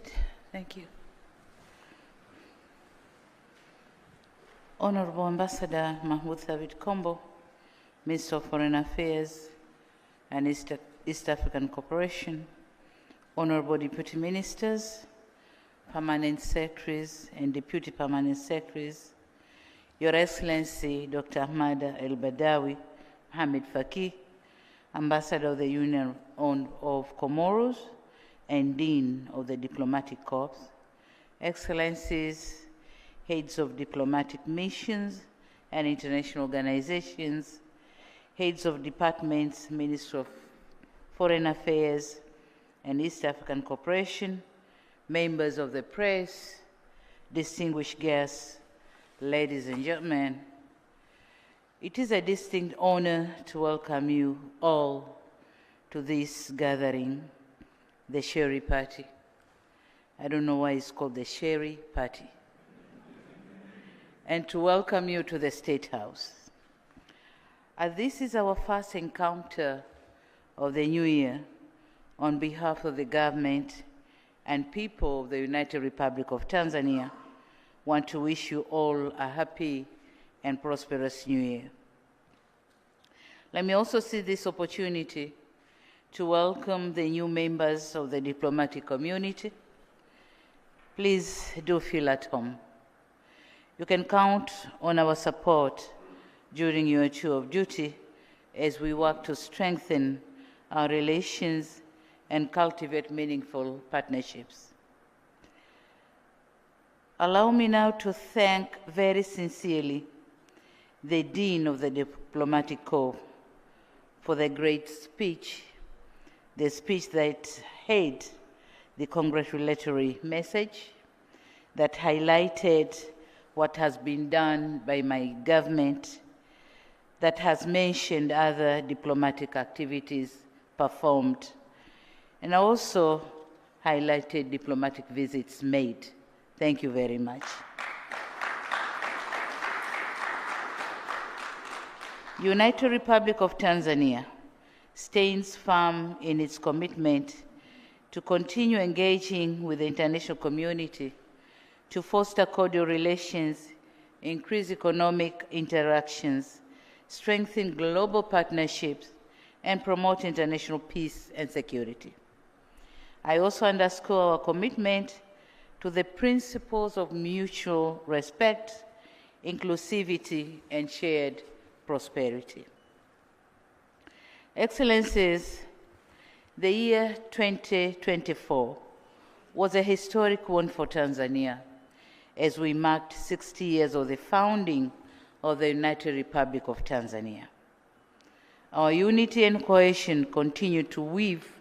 seated. Thank you. Honorable Ambassador Mahmoud Thabit Kombo, Minister of Foreign Affairs and East African Cooperation, Honorable Deputy Ministers, Permanent Secretaries and Deputy Permanent Secretaries, Your Excellency Dr. Ahmad El-Badawi Hamid Faki, Ambassador of the Union of Comoros and Dean of the Diplomatic Corps, Excellencies, Heads of Diplomatic Missions and International Organizations, Heads of Departments, Minister of Foreign Affairs and East African Cooperation, members of the press, distinguished guests, ladies and gentlemen, it is a distinct honor to welcome you all to this gathering, the Sherry Party. I don't know why it's called the Sherry Party. And to welcome you to the State House. As this is our first encounter of the new year, on behalf of the government and people of the United Republic of Tanzania, want to wish you all a happy and prosperous new year. Let me also seize this opportunity to welcome the new members of the diplomatic community. Please do feel at home. You can count on our support during your tour of duty as we work to strengthen our relations and cultivate meaningful partnerships. Allow me now to thank very sincerely the Dean of the Diplomatic Corps for the great speech, the speech that had the congratulatory message, that highlighted what has been done by my government, that has mentioned other diplomatic activities performed, and also highlighted diplomatic visits made. Thank you very much. United Republic of Tanzania stands firm in its commitment to continue engaging with the international community to foster cordial relations, increase economic interactions, strengthen global partnerships, and promote international peace and security. I also underscore our commitment to the principles of mutual respect, inclusivity, and shared prosperity. Excellencies, the year 2024 was a historic one for Tanzania as we marked 60 years of the founding of the United Republic of Tanzania. Our unity and cohesion continue to weave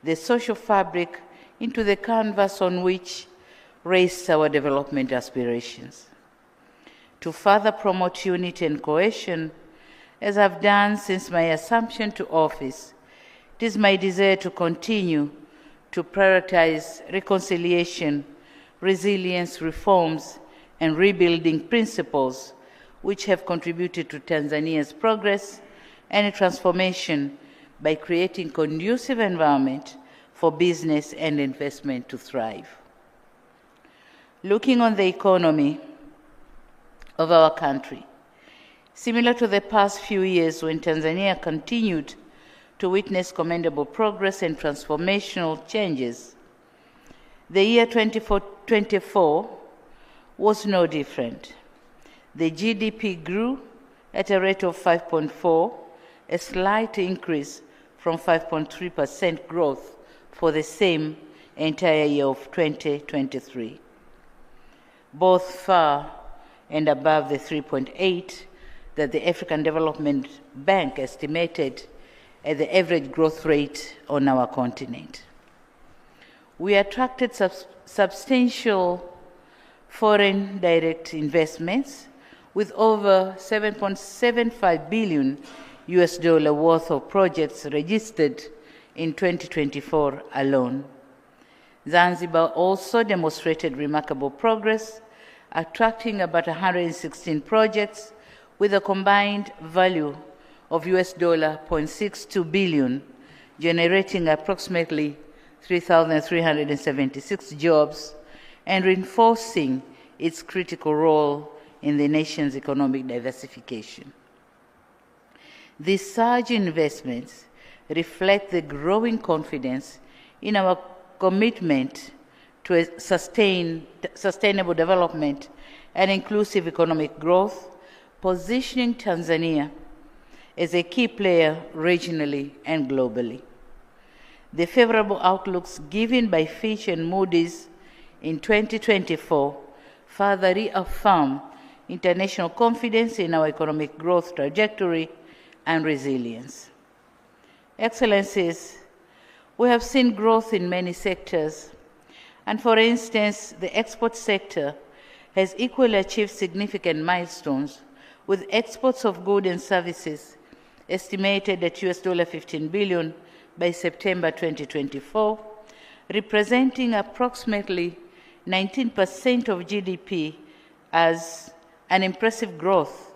the social fabric into the canvas on which rests our development aspirations. To further promote unity and cohesion, as I've done since my assumption to office, it is my desire to continue to prioritize reconciliation, resilience, reforms, and rebuilding principles which have contributed to Tanzania's progress and transformation by creating conducive environment for business and investment to thrive. Looking on the economy of our country, similar to the past few years when Tanzania continued to witness commendable progress and transformational changes, the year 2024 was no different. The GDP grew at a rate of 5.4%, a slight increase from 5.3% growth for the same entire year of 2023, both far and above the 3.8% that the African Development Bank estimated as the average growth rate on our continent. We attracted substantial foreign direct investments with over $7.75 billion worth of projects registered in 2024 alone. Zanzibar also demonstrated remarkable progress, attracting about 116 projects with a combined value of $0.62 billion, generating approximately 3,376 jobs, and reinforcing its critical role in the nation's economic diversification. These surge investments reflect the growing confidence in our commitment to a sustainable development and inclusive economic growth, positioning Tanzania as a key player regionally and globally. The favorable outlooks given by Fitch and Moody's in 2024 further reaffirm international confidence in our economic growth trajectory and resilience. Excellencies, we have seen growth in many sectors, and for instance, the export sector has equally achieved significant milestones, with exports of goods and services estimated at $15 billion by September 2024, representing approximately 19% of GDP, as an impressive rise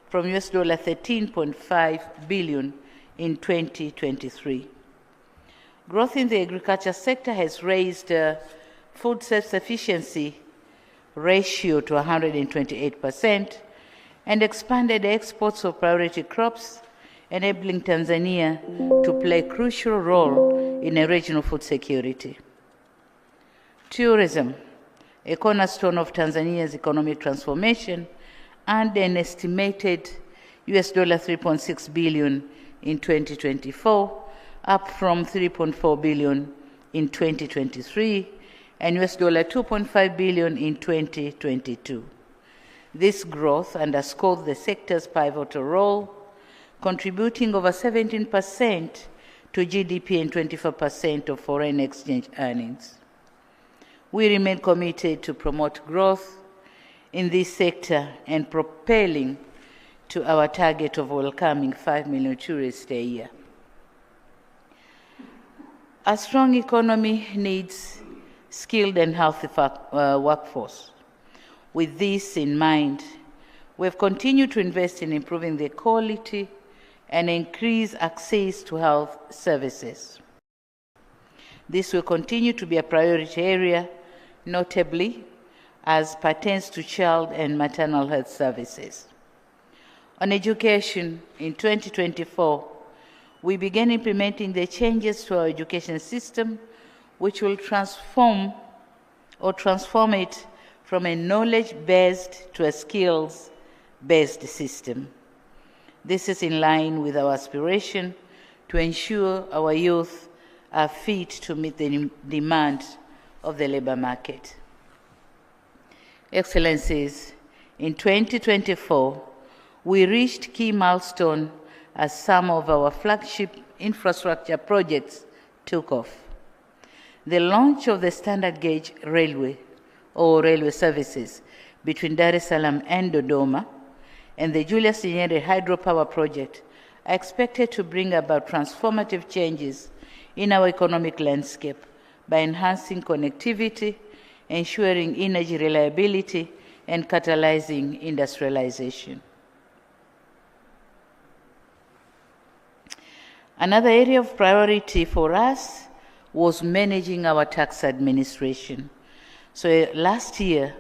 from $13.5 billion in 2023. Growth in the agriculture sector has raised food self-sufficiency ratio to 128% and expanded exports of priority crops, enabling Tanzania to play a crucial role in a regional food security. Tourism, a cornerstone of Tanzania's economic transformation, earned an estimated $3.6 billion in 2024, up from $3.4 billion in 2023 and $2.5 billion in 2022. This growth underscores the sector's pivotal role, contributing over 17% to GDP and 24% of foreign exchange earnings. We remain committed to promote growth in this sector and propelling to our target of welcoming 5 million tourists a year. A strong economy needs skilled and healthy workforce. With this in mind, we have continued to invest in improving the quality and increase access to health services. This will continue to be a priority area, notably as pertains to child and maternal health services. On education, in 2024, we began implementing the changes to our education system, which will transform it from a knowledge-based to a skills-based system. This is in line with our aspiration to ensure our youth are fit to meet the demands of the labor market. Excellencies, in 2024, we reached key milestones as some of our flagship infrastructure projects took off. The launch of the standard gauge railway or railway services between Dar es Salaam and Dodoma and the Julius Nyerere hydropower project are expected to bring about transformative changes in our economic landscape by enhancing connectivity, ensuring energy reliability, and catalyzing industrialization. Another area of priority for us was managing our tax administration. So last year,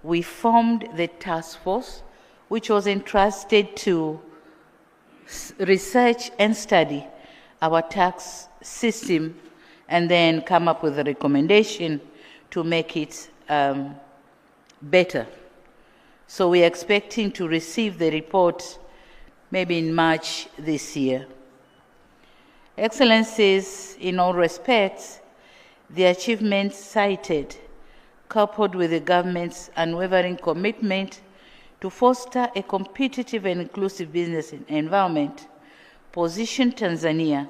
we formed the task force, which was entrusted to research and study our tax system and then come up with a recommendation to make it better. So we are expecting to receive the report maybe in March this year. Excellencies, in all respects, the achievements cited, coupled with the government's unwavering commitment to foster a competitive and inclusive business environment, position Tanzania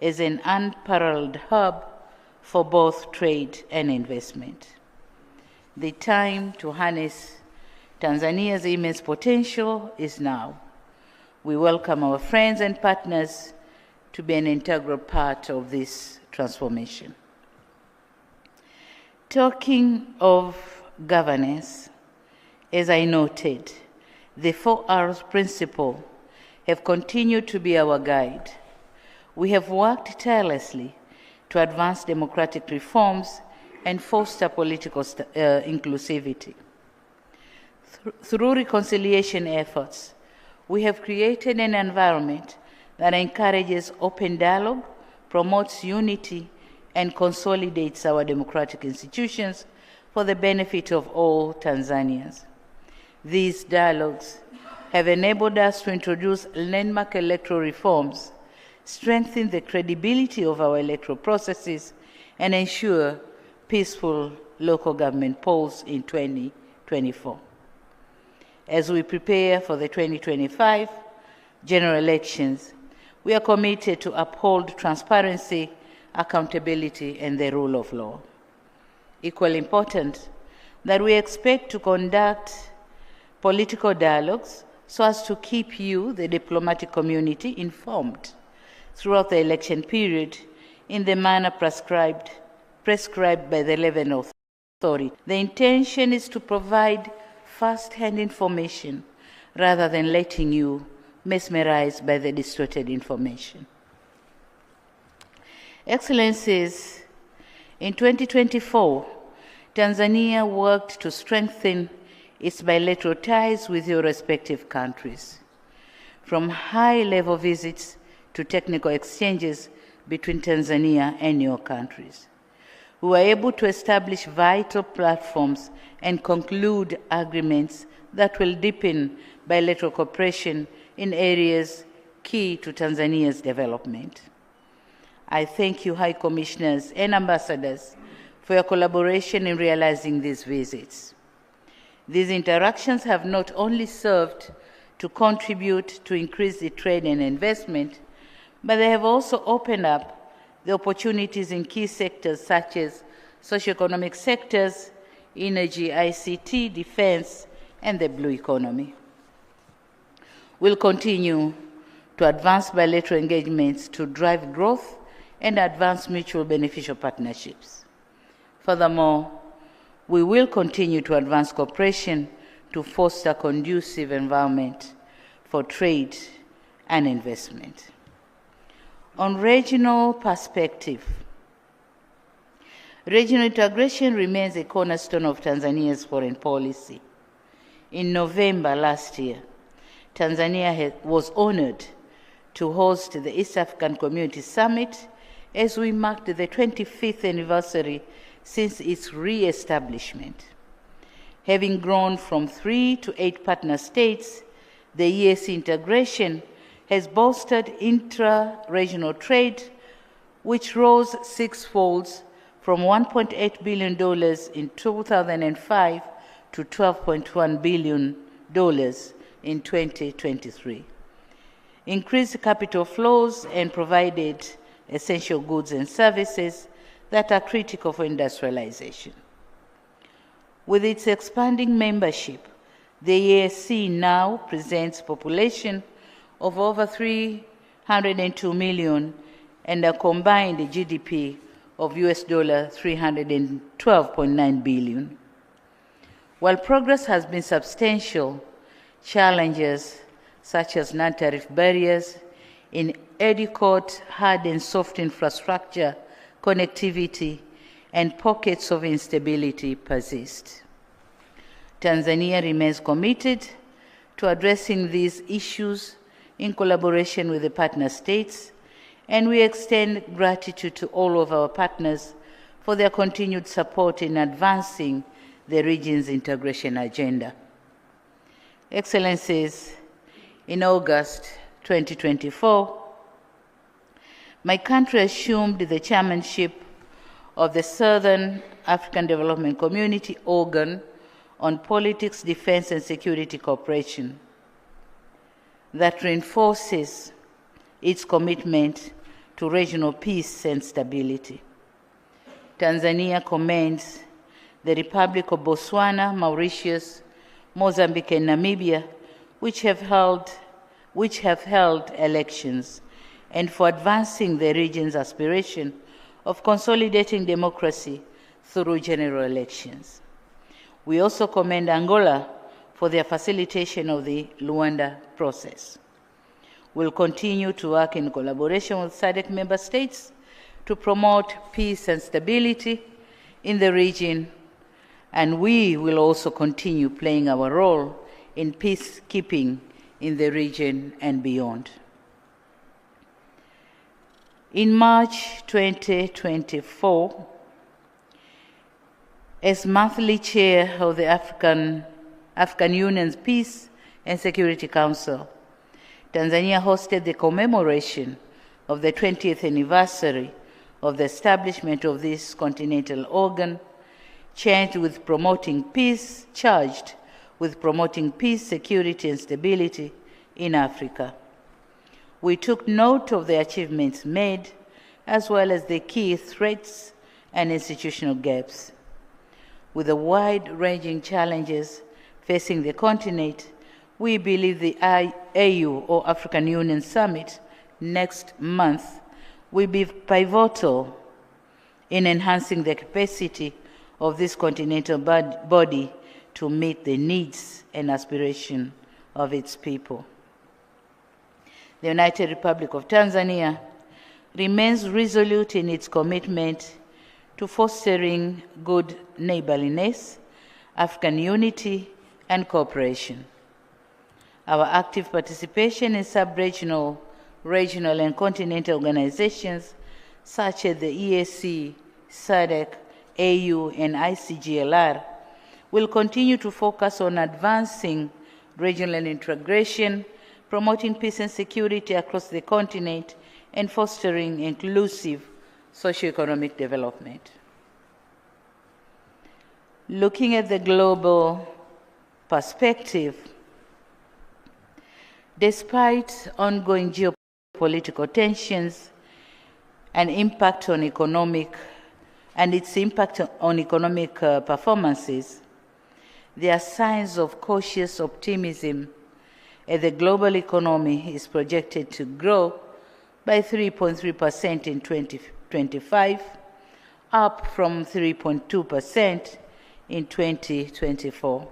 as an unparalleled hub for both trade and investment. The time to harness Tanzania's immense potential is now. We welcome our friends and partners to be an integral part of this transformation. Talking of governance, as I noted, the 4 R's principle have continued to be our guide. We have worked tirelessly to advance democratic reforms and foster political inclusivity. Through reconciliation efforts, we have created an environment that encourages open dialogue, promotes unity, and consolidates our democratic institutions for the benefit of all Tanzanians. These dialogues have enabled us to introduce landmark electoral reforms, strengthen the credibility of our electoral processes, and ensure peaceful local government polls in 2024. As we prepare for the 2025 general elections, we are committed to uphold transparency, accountability, and the rule of law. Equally important, that we expect to conduct political dialogues so as to keep you, the diplomatic community, informed throughout the election period in the manner prescribed by the relevant authority. The intention is to provide first-hand information rather than letting you mesmerized by the distorted information. Excellencies, in 2024, Tanzania worked to strengthen its bilateral ties with your respective countries, from high-level visits to technical exchanges between Tanzania and your countries. We were able to establish vital platforms and conclude agreements that will deepen bilateral cooperation in areas key to Tanzania's development. I thank you, High Commissioners and Ambassadors, for your collaboration in realizing these visits. These interactions have not only served to contribute to increase the trade and investment, but they have also opened up the opportunities in key sectors such as socioeconomic sectors, energy, ICT, defense, and the blue economy. We'll continue to advance bilateral engagements to drive growth and advance mutual beneficial partnerships. Furthermore, we will continue to advance cooperation to foster a conducive environment for trade and investment. On regional perspective, regional integration remains a cornerstone of Tanzania's foreign policy. In November last year, Tanzania was honored to host the East African Community Summit as we marked the 25th anniversary since its re-establishment. Having grown from 3 to 8 partner states, the EAC integration has bolstered intra-regional trade, which rose sixfold from $1.8 billion in 2005 to $12.1 billion in 2023. Increased capital flows and provided essential goods and services that are critical for industrialization. With its expanding membership, the EAC now presents a population of over 302 million and a combined GDP of US $312.9 billion. While progress has been substantial, challenges such as non-tariff barriers, inadequate hard and soft infrastructure, connectivity, and pockets of instability persist. Tanzania remains committed to addressing these issues in collaboration with the partner states, and we extend gratitude to all of our partners for their continued support in advancing the region's integration agenda. Excellencies, in August 2024, my country assumed the chairmanship of the Southern African Development Community organ on politics, defense, and security cooperation that reinforces its commitment to regional peace and stability. Tanzania commends the Republic of Botswana, Mauritius, Mozambique, and Namibia, which have held elections, and for advancing the region's aspiration of consolidating democracy through general elections. We also commend Angola for their facilitation of the Luanda process. will continue to work in collaboration with SADC member states to promote peace and stability in the region, and we will also continue playing our role in peacekeeping in the region and beyond. In March 2024, as monthly chair of the African Union's Peace and Security Council, Tanzania hosted the commemoration of the 20th anniversary of the establishment of this continental organ, charged with promoting peace, security, and stability in Africa. We took note of the achievements made, as well as the key threats and institutional gaps. With the wide-ranging challenges facing the continent, we believe the AU, or African Union Summit, next month will be pivotal in enhancing the capacity of this continental body to meet the needs and aspirations of its people. The United Republic of Tanzania remains resolute in its commitment to fostering good neighborliness, African unity, and cooperation. Our active participation in sub-regional, regional, and continental organizations such as the EAC, SADC, AU, and ICGLR will continue to focus on advancing regional integration, promoting peace and security across the continent, and fostering inclusive socio-economic development. Looking at the global perspective, despite ongoing geopolitical tensions and its impact on economic performances, there are signs of cautious optimism as the global economy is projected to grow by 3.3% in 2025, up from 3.2% in 2024.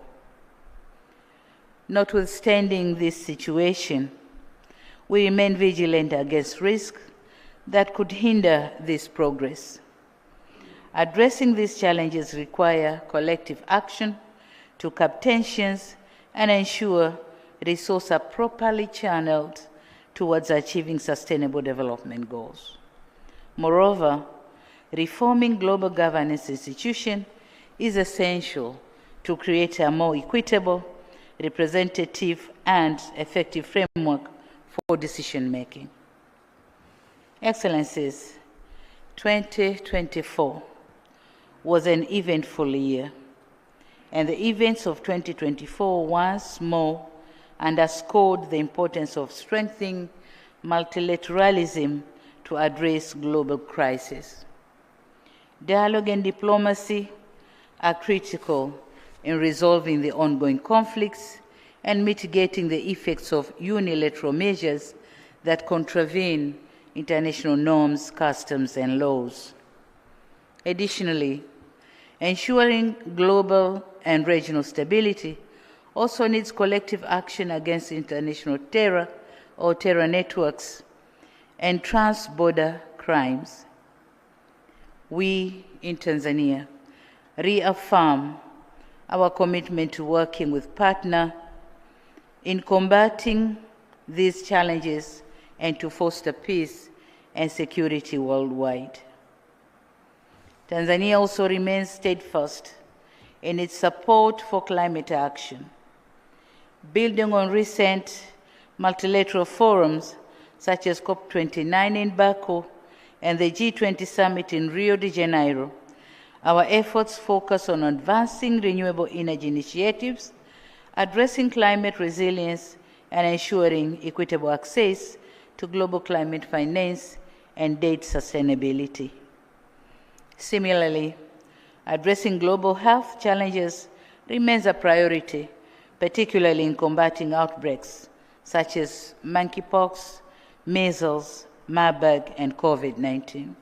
Notwithstanding this situation, we remain vigilant against risks that could hinder this progress. Addressing these challenges require collective action to curb tensions and ensure resources are properly channeled towards achieving sustainable development goals. Moreover, reforming global governance institutions is essential to create a more equitable, representative, and effective framework for decision-making. Excellencies, 2024 was an eventful year, and the events of 2024 once more underscored the importance of strengthening multilateralism to address global crises. Dialogue and diplomacy are critical in resolving the ongoing conflicts and mitigating the effects of unilateral measures that contravene international norms, customs, and laws. Additionally, ensuring global and regional stability also needs collective action against international terror or terror networks and trans-border crimes. We in Tanzania reaffirm our commitment to working with partners in combating these challenges and to foster peace and security worldwide. Tanzania also remains steadfast in its support for climate action. Building on recent multilateral forums such as COP29 in Baku and the G20 summit in Rio de Janeiro, our efforts focus on advancing renewable energy initiatives, addressing climate resilience, and ensuring equitable access to global climate finance and debt sustainability. Similarly, addressing global health challenges remains a priority, particularly in combating outbreaks such as monkeypox, measles, Marburg, and COVID-19.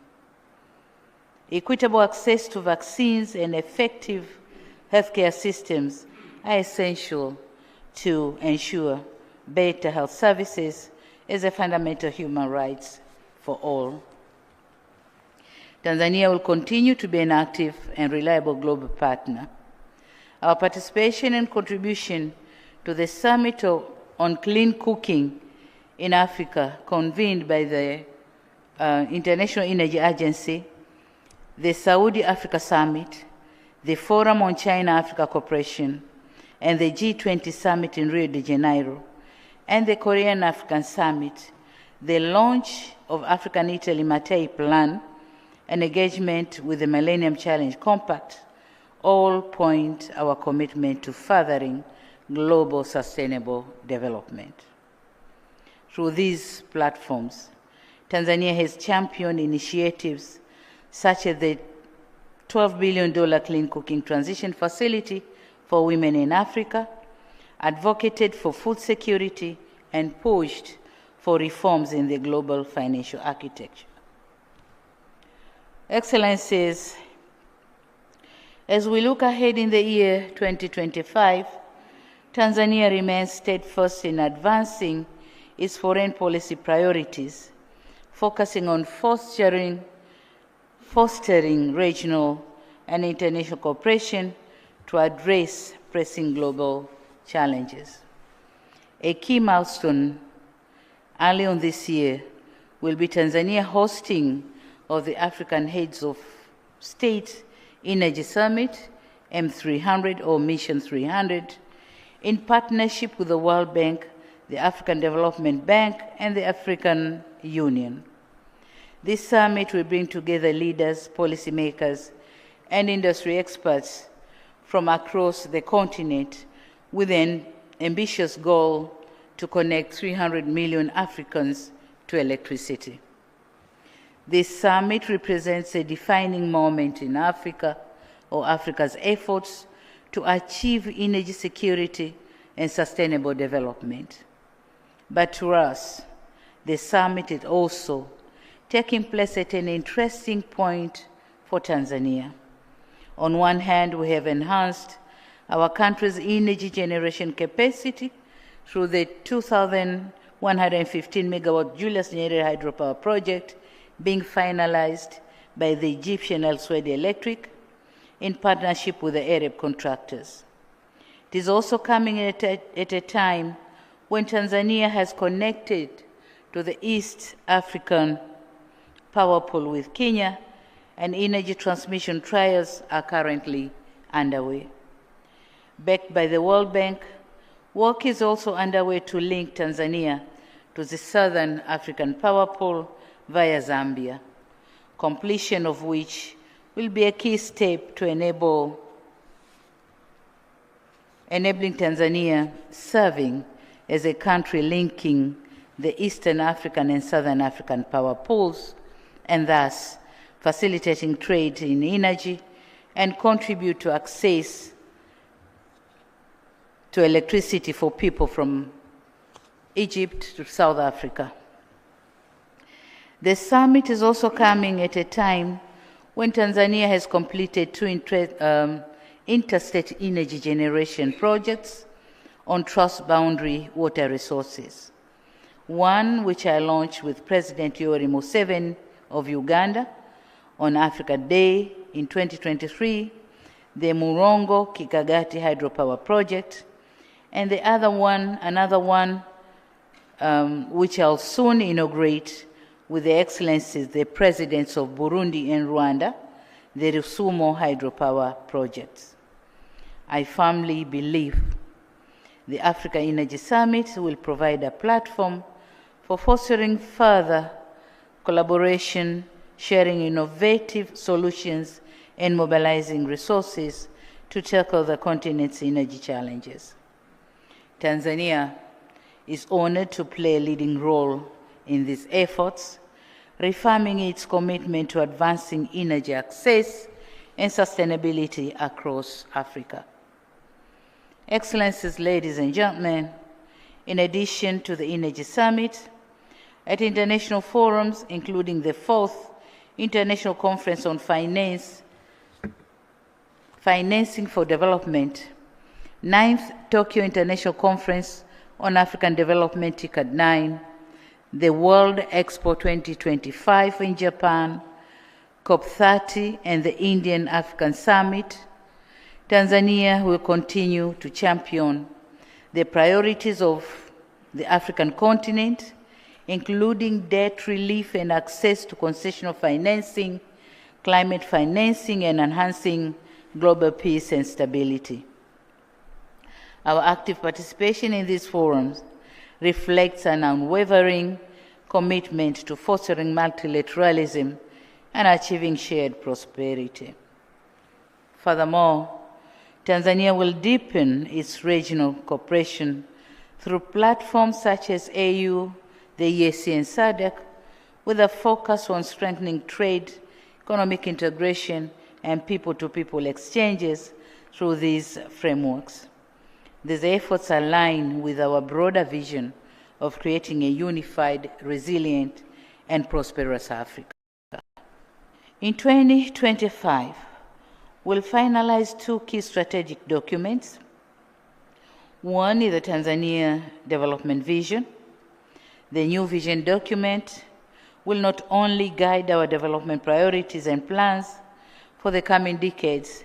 Equitable access to vaccines and effective healthcare systems are essential to ensure better health services as a fundamental human right for all. Tanzania will continue to be an active and reliable global partner. Our participation and contribution to the Summit on Clean Cooking in Africa, convened by the International Energy Agency, the Saudi Africa Summit, the Forum on China-Africa Cooperation, and the G20 Summit in Rio de Janeiro, and the Korean African Summit, the launch of African-Italy Matei Plan, and engagement with the Millennium Challenge Compact, all point our commitment to furthering global sustainable development. Through these platforms, Tanzania has championed initiatives such as the $12 billion Clean Cooking Transition Facility for Women in Africa, advocated for food security, and pushed for reforms in the global financial architecture. Excellencies, as we look ahead in the year 2025, Tanzania remains steadfast in advancing its foreign policy priorities, focusing on fostering regional and international cooperation to address pressing global challenges. A key milestone early on this year will be Tanzania hosting of the African Heads of State Energy Summit, M300 or Mission 300, in partnership with the World Bank, the African Development Bank, and the African Union. This summit will bring together leaders, policymakers, and industry experts from across the continent with an ambitious goal to connect 300 million Africans to electricity. This summit represents a defining moment in Africa, or Africa's efforts to achieve energy security and sustainable development. But to us, the summit is also taking place at an interesting point for Tanzania. On one hand, we have enhanced our country's energy generation capacity through the 2,115 megawatt Julius Nyerere hydropower project being finalized by the Egyptian Al Swedi Electric in partnership with the Arab contractors. It is also coming at a time when Tanzania has connected to the East African power pool with Kenya, and energy transmission trials are currently underway. Backed by the World Bank, work is also underway to link Tanzania to the Southern African power pool via Zambia, completion of which will be a key step to enabling Tanzania serving as a country linking the Eastern African and Southern African power pools, and thus facilitating trade in energy and contribute to access to electricity for people from Egypt to South Africa. The summit is also coming at a time when Tanzania has completed two interstate energy generation projects on trans-boundary water resources. One which I launched with President Yoweri Museveni of Uganda on Africa Day in 2023, the Murongo Kikagati hydropower project, and another one which I'll soon inaugurate with the Excellencies, the Presidents of Burundi and Rwanda, the Rusumo hydropower projects. I firmly believe the Africa Energy Summit will provide a platform for fostering further collaboration, sharing innovative solutions, and mobilizing resources to tackle the continent's energy challenges. Tanzania is honored to play a leading role in these efforts, reaffirming its commitment to advancing energy access and sustainability across Africa. Excellencies, ladies and gentlemen, in addition to the Energy Summit, at international forums, including the 4th International Conference on Financing for Development, 9th Tokyo International Conference on African Development, TICAD 9, the World Expo 2025 in Japan, COP30 and the Indian-African Summit, Tanzania will continue to champion the priorities of the African continent, including debt relief and access to concessional financing, climate financing, and enhancing global peace and stability. Our active participation in these forums reflects an unwavering commitment to fostering multilateralism and achieving shared prosperity. Furthermore, Tanzania will deepen its regional cooperation through platforms such as AU, the EAC, and SADC, with a focus on strengthening trade, economic integration, and people-to-people exchanges through these frameworks. These efforts align with our broader vision of creating a unified, resilient, and prosperous Africa. In 2025, we'll finalize two key strategic documents. One is the Tanzania Development Vision. The new vision document will not only guide our development priorities and plans for the coming decades,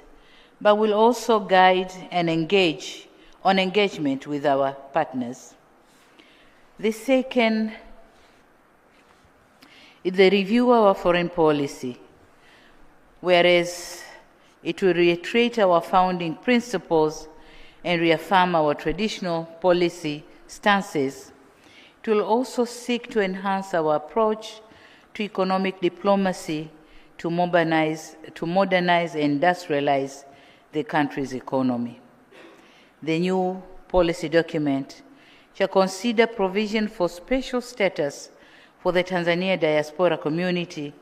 but will also guide and engage on engagement with our partners. The second is the review of our foreign policy, whereas it will reiterate our founding principles and reaffirm our traditional policy stances. It will also seek to enhance our approach to economic diplomacy to modernize and industrialize the country's economy. The new policy document shall consider provision for special status for the Tanzania diaspora community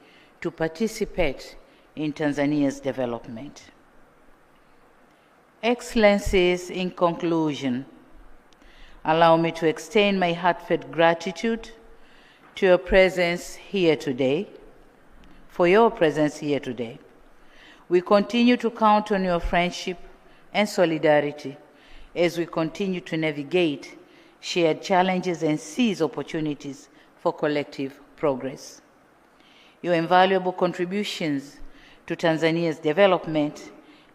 to participate in Tanzania's development. Excellencies, in conclusion, allow me to extend my heartfelt gratitude to your presence here today, for your presence here today. We continue to count on your friendship and solidarity as we continue to navigate shared challenges and seize opportunities for collective progress. Your invaluable contributions to Tanzania's development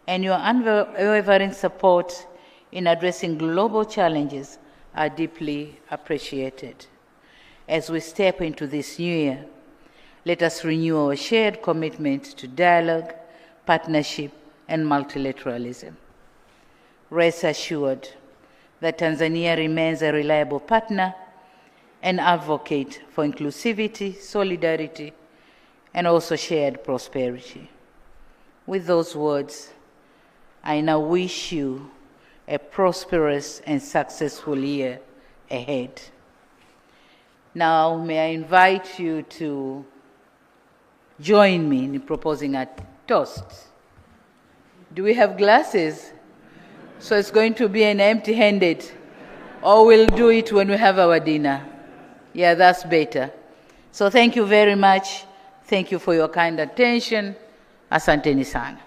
and your unwavering support in addressing global challenges are deeply appreciated. As we step into this new year, let us renew our shared commitment to dialogue, partnership, and multilateralism. Rest assured that Tanzania remains a reliable partner and advocate for inclusivity, solidarity, and also shared prosperity. With those words, I now wish you a prosperous and successful year ahead. Now, may I invite you to join me in proposing a toast. Do we have glasses? So it's going to be an empty-handed, or we'll do it when we have our dinner. Yeah, that's better. So thank you very much. Thank you for your kind attention. Asanteni sana.